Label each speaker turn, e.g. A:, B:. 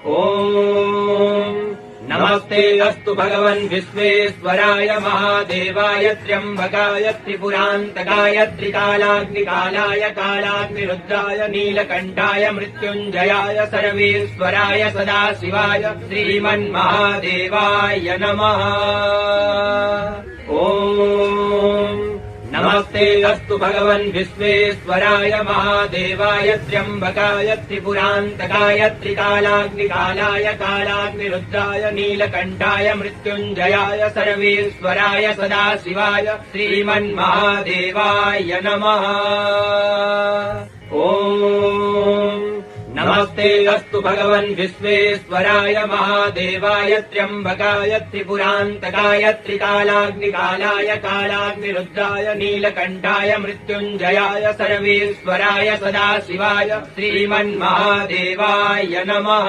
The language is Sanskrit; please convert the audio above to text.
A: ॐ नमस्ते अस्तु भगवन् विश्वेश्वराय महादेवाय त्र्यम्बकाय त्रिपुरान्तकाय त्रिकालाग्निकालाय कालाग्निरुद्राय नीलकण्ठाय मृत्युञ्जयाय सर्वेश्वराय सदाशिवाय श्रीमन्महादेवाय नमः। ॐ नमस्ते अस्तु भगवन् विश्वेश्वराय महादेवाय त्र्यम्बकाय त्रिपुरान्तकाय त्रिकालाग्निकालाय कालाग्निरुद्राय नीलकण्ठाय मृत्युञ्जयाय सर्वेश्वराय सदाशिवाय श्रीमन्महादेवाय नमः। ॐ नमस्ते अस्तु भगवन् विश्वेश्वराय महादेवाय त्र्यम्बकाय त्रिपुरान्तकाय त्रिकालाग्निकालाय कालाग्निरुद्राय नीलकण्ठाय मृत्युञ्जयाय सर्वेश्वराय सदाशिवाय श्रीमन्महादेवाय नमः।